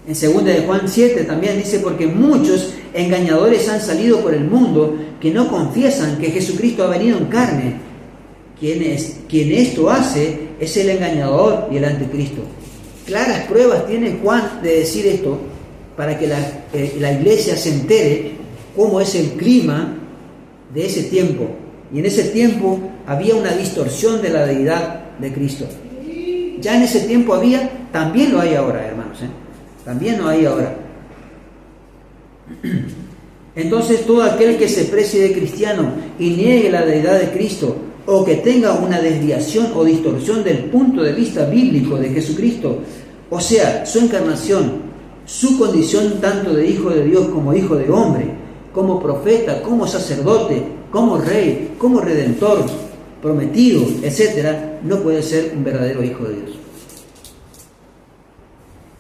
En 2 de Juan 7 también dice, porque muchos engañadores han salido por el mundo que no confiesan que Jesucristo ha venido en carne. quien esto hace es el engañador y el anticristo. Claras pruebas tiene Juan de decir esto para que la iglesia se entere cómo es el clima de ese tiempo. Y en ese tiempo había una distorsión de la deidad de Cristo. Ya en ese tiempo había, también lo hay ahora, hermanos, también lo hay ahora. Entonces todo aquel que se precie de cristiano y niegue la deidad de Cristo, o que tenga una desviación o distorsión del punto de vista bíblico de Jesucristo, o sea, su encarnación, su condición tanto de hijo de Dios como hijo de hombre, como profeta, como sacerdote, como rey, como redentor, prometido, etc., no puede ser un verdadero hijo de Dios.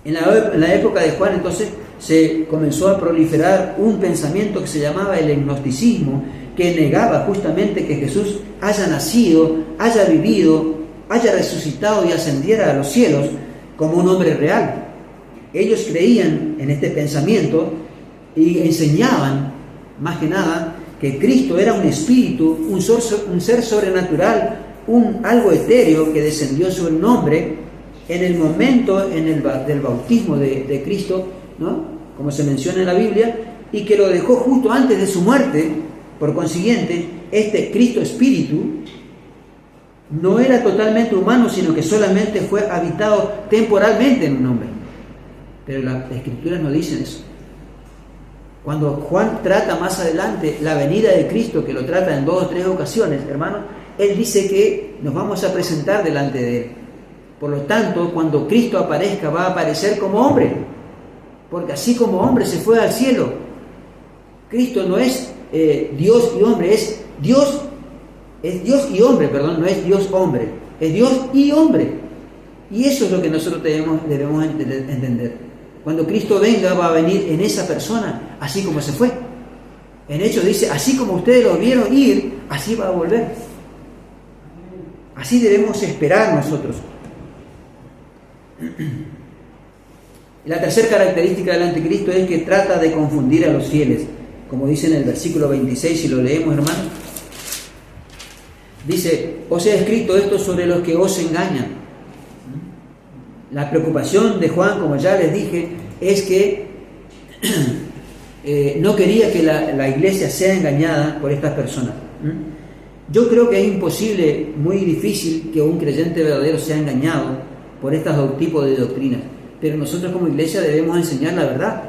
En la época de Juan, entonces, se comenzó a proliferar un pensamiento que se llamaba el gnosticismo, que negaba justamente que Jesús haya nacido, haya vivido, haya resucitado y ascendiera a los cielos como un hombre real. Ellos creían en este pensamiento y enseñaban, más que nada, que Cristo era un espíritu, un ser sobrenatural, algo etéreo que descendió sobre un hombre en el momento del bautismo de Cristo, ¿no?, como se menciona en la Biblia, y que lo dejó justo antes de su muerte. Por consiguiente, este Cristo espíritu no era totalmente humano, sino que solamente fue habitado temporalmente en un hombre. Pero las Escrituras no dicen eso. Cuando Juan trata más adelante la venida de Cristo, que lo trata en 2 o 3 ocasiones, hermanos, él dice que nos vamos a presentar delante de él. Por lo tanto, cuando Cristo aparezca, va a aparecer como hombre, porque así como hombre se fue al cielo. Cristo no es Dios y hombre, es Dios y hombre, no es Dios hombre, es Dios y hombre. Y eso es lo que nosotros debemos entender. Cuando Cristo venga, va a venir en esa persona, así como se fue. En Hechos dice, así como ustedes lo vieron ir, así va a volver. Así debemos esperar nosotros. La tercera característica del anticristo es que trata de confundir a los fieles. Como dice en el versículo 26, si lo leemos, hermano, dice: os he escrito esto sobre los que os engañan. La preocupación de Juan, como ya les dije, es que no quería que la iglesia sea engañada por estas personas. Yo creo que es imposible, muy difícil, que un creyente verdadero sea engañado por estos tipos de doctrinas, pero nosotros como iglesia debemos enseñar la verdad.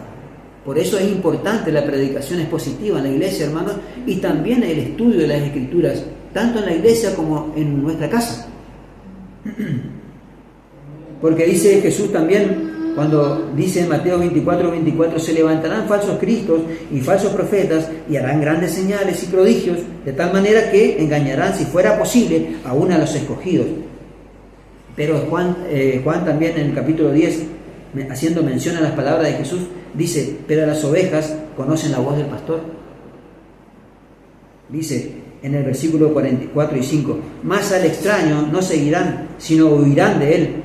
Por eso es importante la predicación expositiva en la iglesia, hermanos, y también el estudio de las Escrituras, tanto en la iglesia como en nuestra casa. Porque dice Jesús también, cuando dice en Mateo 24, se levantarán falsos cristos y falsos profetas y harán grandes señales y prodigios, de tal manera que engañarán, si fuera posible, aún a los escogidos. Pero Juan también en el capítulo 10, haciendo mención a las palabras de Jesús, dice: pero las ovejas conocen la voz del pastor. Dice en el versículo 44 y 5: más al extraño no seguirán, sino huirán de él,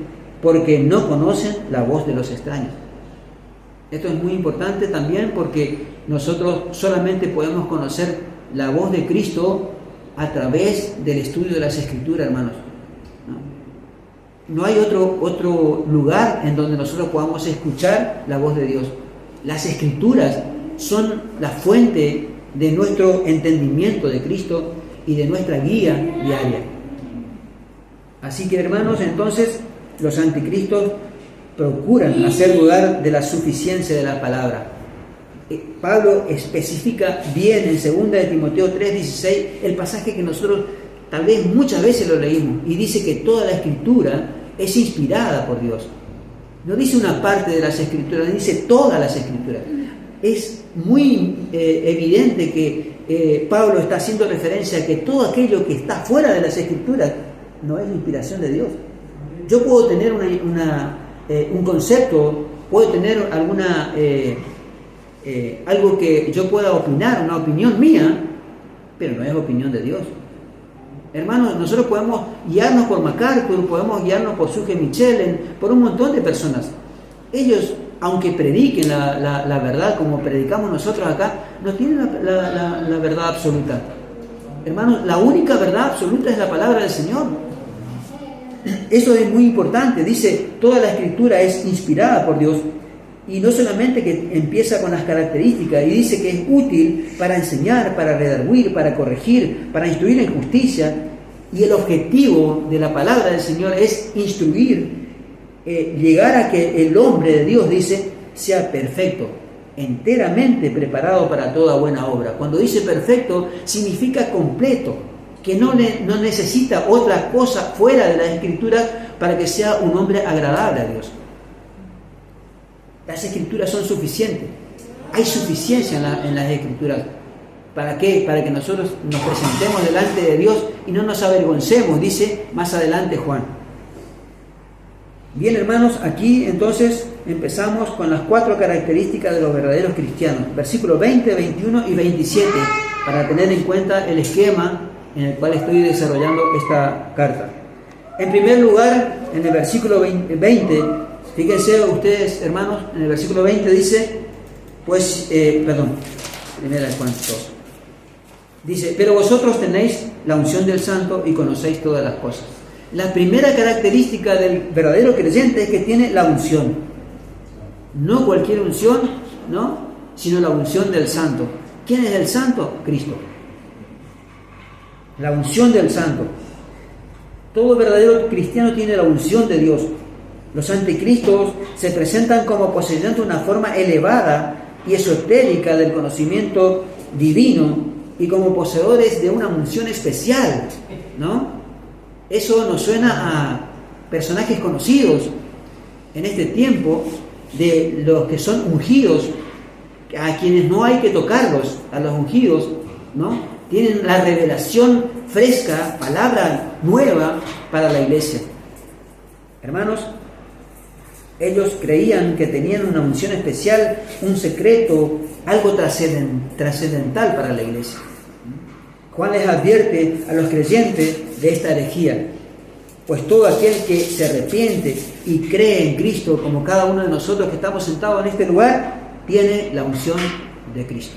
porque no conocen la voz de los extraños. Esto es muy importante también, porque nosotros solamente podemos conocer la voz de Cristo a través del estudio de las Escrituras, hermanos. No hay otro lugar en donde nosotros podamos escuchar la voz de Dios. Las Escrituras son la fuente de nuestro entendimiento de Cristo y de nuestra guía diaria. Así que, hermanos, entonces los anticristos procuran hacer dudar de la suficiencia de la palabra. Pablo especifica bien en 2 de Timoteo 3:16 el pasaje que nosotros tal vez muchas veces lo leímos, y dice que toda la Escritura es inspirada por Dios. No dice una parte de las Escrituras, dice todas las Escrituras. Es muy evidente que Pablo está haciendo referencia a que todo aquello que está fuera de las Escrituras no es inspiración de Dios. Yo puedo tener un concepto, puedo tener algo que yo pueda opinar, una opinión mía, pero no es opinión de Dios. Hermanos, nosotros podemos guiarnos por MacArthur, podemos guiarnos por Suje Michelen, por un montón de personas. Ellos, aunque prediquen la verdad como predicamos nosotros acá, no tienen la verdad absoluta. Hermanos, la única verdad absoluta es la palabra del Señor. Eso es muy importante. Dice, toda la Escritura es inspirada por Dios. Y no solamente que empieza con las características y dice que es útil para enseñar, para redarguir, para corregir, para instruir en justicia. Y el objetivo de la palabra del Señor es instruir, llegar a que el hombre de Dios, dice, sea perfecto, enteramente preparado para toda buena obra. Cuando dice perfecto, significa completo, que no necesita otra cosa fuera de las Escrituras para que sea un hombre agradable a Dios. Las Escrituras son suficientes. Hay suficiencia en las Escrituras. ¿Para qué? Para que nosotros nos presentemos delante de Dios y no nos avergoncemos, dice más adelante Juan. Bien, hermanos, aquí entonces empezamos con las 4 características de los verdaderos cristianos. Versículos 20, 21 y 27, para tener en cuenta el esquema en el cual estoy desarrollando esta carta. En primer lugar, en el versículo 20, fíjense ustedes, hermanos, en el versículo 20 dice, primera de Juan 2. Dice, pero vosotros tenéis la unción del Santo y conocéis todas las cosas. La primera característica del verdadero creyente es que tiene la unción. No cualquier unción, ¿no? Sino la unción del Santo. ¿Quién es el Santo? Cristo. La unción del Santo. Todo verdadero cristiano tiene la unción de Dios. Los anticristos se presentan como poseyendo una forma elevada y esotérica del conocimiento divino y como poseedores de una unción especial, ¿no? Eso nos suena a personajes conocidos en este tiempo, de los que son ungidos, a quienes no hay que tocarlos, a los ungidos, ¿no? Tienen la revelación fresca, palabra nueva para la iglesia. Hermanos, ellos creían que tenían una unción especial, un secreto, algo trascendental para la iglesia. Juan les advierte a los creyentes de esta herejía, pues todo aquel que se arrepiente y cree en Cristo, como cada uno de nosotros que estamos sentados en este lugar, tiene la unción de Cristo.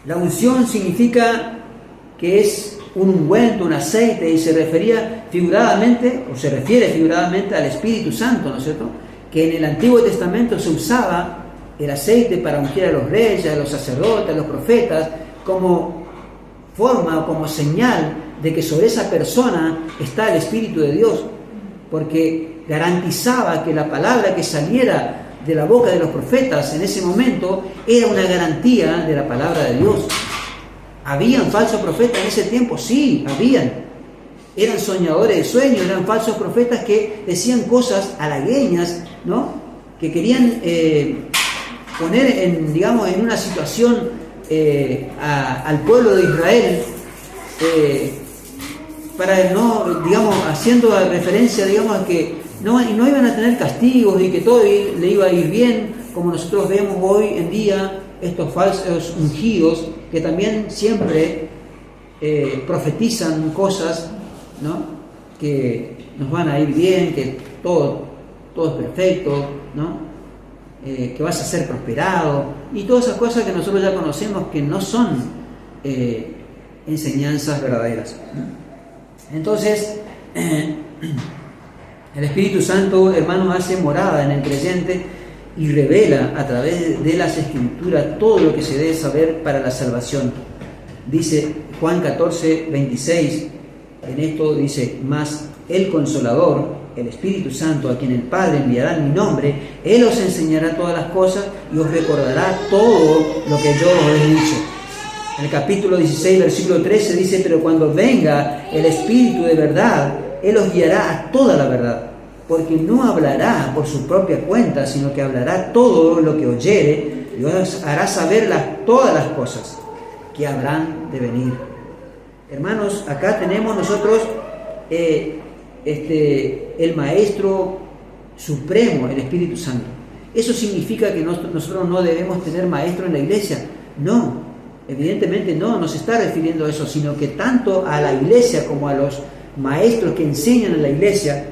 La unción significa que es un ungüento, un aceite, y se refiere figuradamente al Espíritu Santo, ¿no es cierto? Que en el Antiguo Testamento se usaba el aceite para ungir a los reyes, a los sacerdotes, a los profetas, como forma o como señal de que sobre esa persona está el Espíritu de Dios, porque garantizaba que la palabra que saliera de la boca de los profetas en ese momento era una garantía de la palabra de Dios. ¿Habían falsos profetas en ese tiempo? Sí, habían. Eran soñadores de sueños, eran falsos profetas que decían cosas halagueñas, ¿no? Que querían poner en una situación al pueblo de Israel, para no, haciendo referencia, a que no iban a tener castigos y que todo le iba a ir bien, como nosotros vemos hoy en día estos falsos ungidos que también siempre profetizan cosas, ¿no? Que nos van a ir bien, que todo es perfecto, ¿no? Que vas a ser prosperado y todas esas cosas que nosotros ya conocemos que no son enseñanzas verdaderas. Entonces, el Espíritu Santo, hermanos, hace morada en el creyente y revela a través de las Escrituras todo lo que se debe saber para la salvación. Dice Juan 14, 26, en esto dice, mas el Consolador, el Espíritu Santo, a quien el Padre enviará en mi nombre, Él os enseñará todas las cosas y os recordará todo lo que yo os he dicho. En el capítulo 16, versículo 13 dice, pero cuando venga el Espíritu de verdad, Él os guiará a toda la verdad, porque no hablará por su propia cuenta, sino que hablará todo lo que oyere y os hará saber todas las cosas que habrán de venir. Hermanos, acá tenemos nosotros el Maestro Supremo, el Espíritu Santo. ¿Eso significa que nosotros no debemos tener maestro en la iglesia? No, evidentemente no se está refiriendo a eso, sino que tanto a la iglesia como a los maestros que enseñan en la iglesia,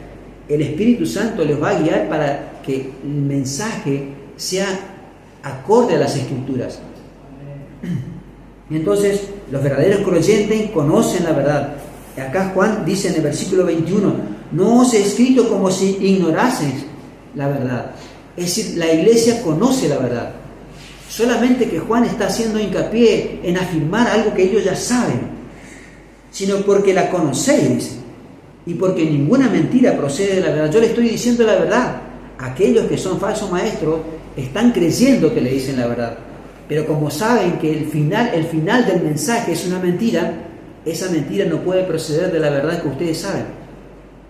el Espíritu Santo les va a guiar para que el mensaje sea acorde a las Escrituras. Entonces, los verdaderos creyentes conocen la verdad. Acá Juan dice en el versículo 21, no os he escrito como si ignoraseis la verdad. Es decir, la iglesia conoce la verdad. Solamente que Juan está haciendo hincapié en afirmar algo que ellos ya saben, sino porque la conocéis y porque ninguna mentira procede de la verdad. Yo le estoy diciendo la verdad. Aquellos que son falsos maestros están creyendo que le dicen la verdad, pero como saben que el final del mensaje es una mentira, esa mentira no puede proceder de la verdad que ustedes saben.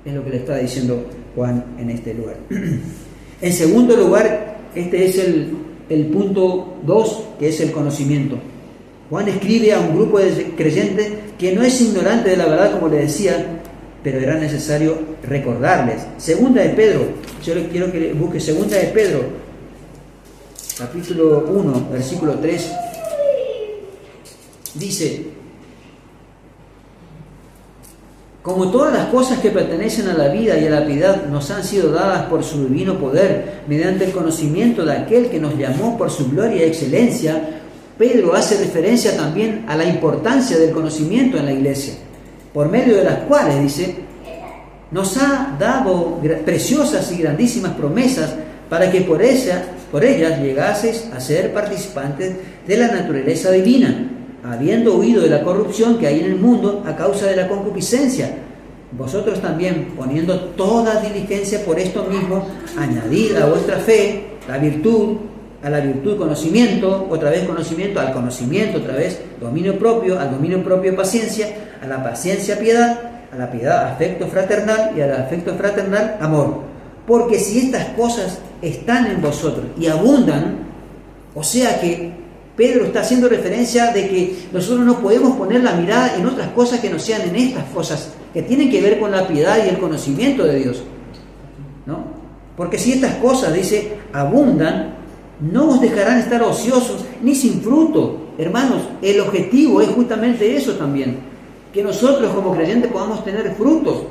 Es lo que le está diciendo Juan en este lugar. En segundo lugar, este es el punto 2, que es el conocimiento. Juan escribe a un grupo de creyentes que no es ignorante de la verdad, como le decía, pero era necesario recordarles. Segunda de Pedro, yo quiero que busque Segunda de Pedro, capítulo 1, versículo 3, dice: como todas las cosas que pertenecen a la vida y a la piedad nos han sido dadas por su divino poder, mediante el conocimiento de aquel que nos llamó por su gloria y excelencia, Pedro hace referencia también a la importancia del conocimiento en la iglesia, por medio de las cuales, dice, nos ha dado preciosas y grandísimas promesas para que por ellas llegaseis a ser participantes de la naturaleza divina, habiendo huido de la corrupción que hay en el mundo a causa de la concupiscencia. Vosotros también, poniendo toda diligencia por esto mismo, añadid a vuestra fe la virtud, a la virtud conocimiento, otra vez conocimiento, al conocimiento otra vez dominio propio, al dominio propio paciencia, a la paciencia piedad, a la piedad afecto fraternal y al afecto fraternal amor. Porque si estas cosas están en vosotros y abundan, o sea que Pedro está haciendo referencia de que nosotros no podemos poner la mirada en otras cosas que no sean en estas cosas que tienen que ver con la piedad y el conocimiento de Dios, ¿no? Porque si estas cosas, dice, abundan, no os dejarán estar ociosos ni sin fruto. Hermanos, el objetivo es justamente eso también, que nosotros como creyentes podamos tener frutos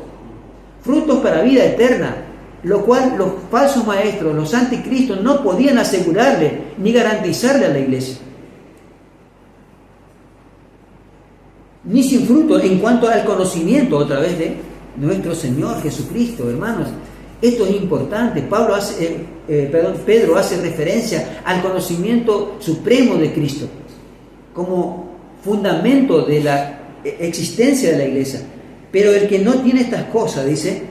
para vida eterna, lo cual los falsos maestros, los anticristos, no podían asegurarle ni garantizarle a la iglesia. Ni sin fruto en cuanto al conocimiento, otra vez, de nuestro Señor Jesucristo, hermanos. Esto es importante. Pedro hace referencia al conocimiento supremo de Cristo como fundamento de la existencia de la iglesia. Pero el que no tiene estas cosas, dice,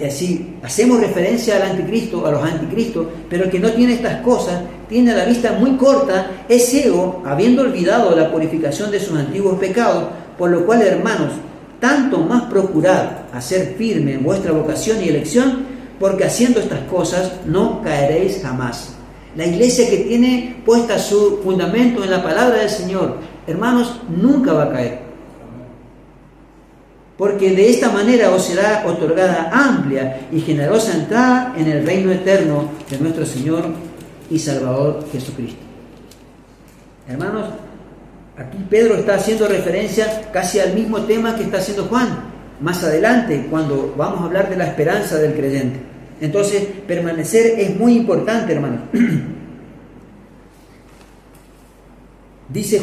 así hacemos referencia al anticristo, a los anticristos, pero el que no tiene estas cosas tiene la vista muy corta, es ciego, habiendo olvidado la purificación de sus antiguos pecados, por lo cual, hermanos, tanto más procurad hacer firme en vuestra vocación y elección, porque haciendo estas cosas no caeréis jamás. La iglesia que tiene puesta su fundamento en la palabra del Señor, hermanos, nunca va a caer. Porque de esta manera os será otorgada amplia y generosa entrada en el reino eterno de nuestro Señor y Salvador Jesucristo. Hermanos, aquí Pedro está haciendo referencia casi al mismo tema que está haciendo Juan, más adelante, cuando vamos a hablar de la esperanza del creyente. Entonces, permanecer es muy importante, hermanos. Dice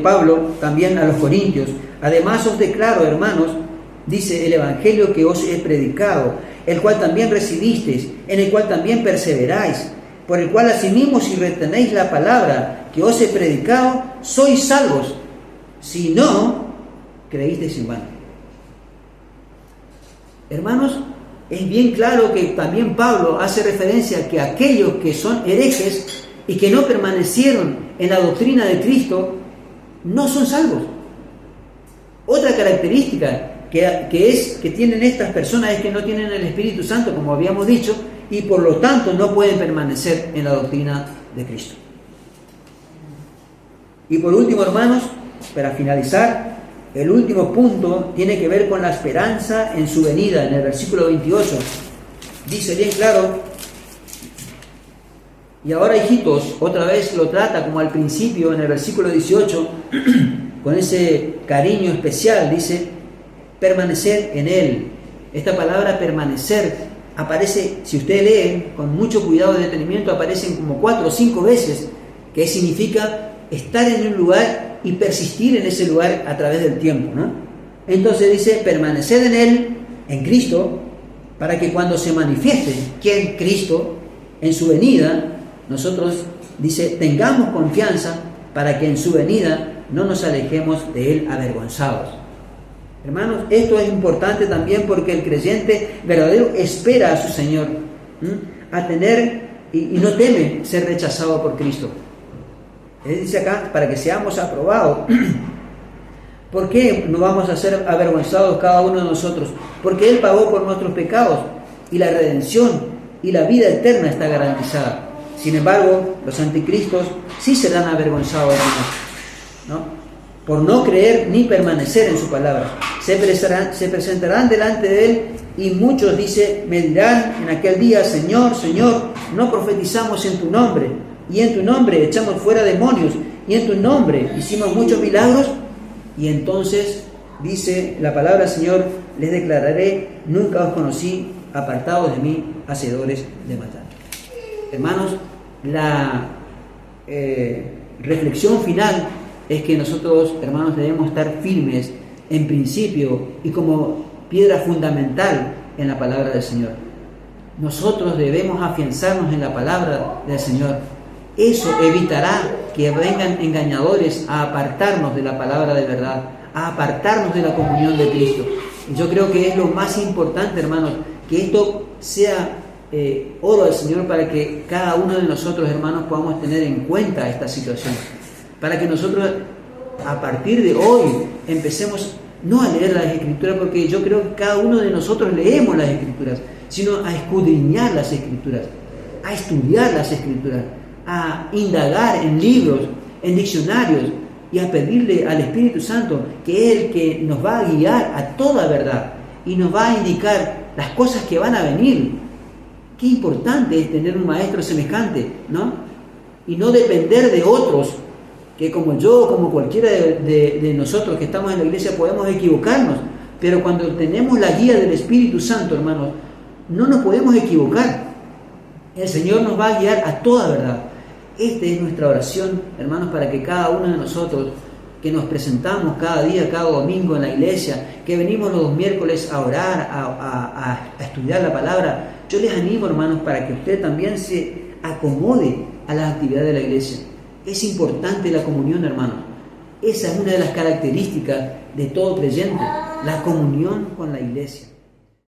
Pablo también a los corintios: además os declaro, hermanos, dice, el evangelio que os he predicado, el cual también recibisteis, en el cual también perseveráis, por el cual asimismo si retenéis la palabra que os he predicado, sois salvos, si no creísteis en vano. Hermanos, es bien claro que también Pablo hace referencia a que aquellos que son herejes y que no permanecieron en la doctrina de Cristo no son salvos. Otra característica que tienen estas personas es que no tienen el Espíritu Santo, como habíamos dicho, y por lo tanto no pueden permanecer en la doctrina de Cristo. Y por último, hermanos, para finalizar, el último punto tiene que ver con la esperanza en su venida. En el versículo 28 dice bien claro: y ahora, hijitos, otra vez lo trata como al principio en el versículo 18, con ese cariño especial, dice, permanecer en Él. Esta palabra permanecer aparece, si usted lee con mucho cuidado y detenimiento, aparecen como 4 o 5 veces, que significa estar en un lugar y persistir en ese lugar a través del tiempo, ¿no? Entonces dice, permaneced en Él, en Cristo, para que cuando se manifieste ¿quién? Cristo, en su venida, nosotros, dice, tengamos confianza para que en su venida no nos alejemos de Él avergonzados. Hermanos, esto es importante también porque el creyente verdadero espera a su Señor, a tener y no teme ser rechazado por Cristo. Él dice acá, para que seamos aprobados. ¿Por qué no vamos a ser avergonzados cada uno de nosotros? Porque Él pagó por nuestros pecados y la redención y la vida eterna está garantizada. Sin embargo, los anticristos sí serán avergonzados, ¿no? Por no creer ni permanecer en su palabra. Se presentarán delante de Él y muchos, dice, me dirán en aquel día, Señor, Señor, no profetizamos en tu nombre, y en tu nombre echamos fuera demonios, y en tu nombre hicimos muchos milagros. Y entonces, dice la palabra del Señor, les declararé, nunca os conocí, apartados de mí, hacedores de maldad. Hermanos, la reflexión final es que nosotros, hermanos, debemos estar firmes en principio y como piedra fundamental en la palabra del Señor. Nosotros debemos afianzarnos en la palabra del Señor. Eso evitará que vengan engañadores a apartarnos de la palabra de verdad, a apartarnos de la comunión de Cristo. Y yo creo que es lo más importante, hermanos, que esto sea oro al Señor para que cada uno de nosotros, hermanos, podamos tener en cuenta esta situación. Para que nosotros, a partir de hoy, empecemos no a leer las Escrituras, porque yo creo que cada uno de nosotros leemos las Escrituras, sino a escudriñar las Escrituras, a estudiar las Escrituras, a indagar en libros, en diccionarios y a pedirle al Espíritu Santo que es el que nos va a guiar a toda verdad y nos va a indicar las cosas que van a venir. Qué importante es tener un maestro semejante, ¿no? Y no depender de otros que como yo, como cualquiera de nosotros que estamos en la iglesia podemos equivocarnos, pero cuando tenemos la guía del Espíritu Santo, hermanos, no nos podemos equivocar. El Señor nos va a guiar a toda verdad. Esta es nuestra oración, hermanos, para que cada uno de nosotros que nos presentamos cada día, cada domingo en la iglesia, que venimos los miércoles a orar, a estudiar la palabra, yo les animo, hermanos, para que usted también se acomode a las actividades de la iglesia. Es importante la comunión, hermanos. Esa es una de las características de todo creyente, la comunión con la iglesia.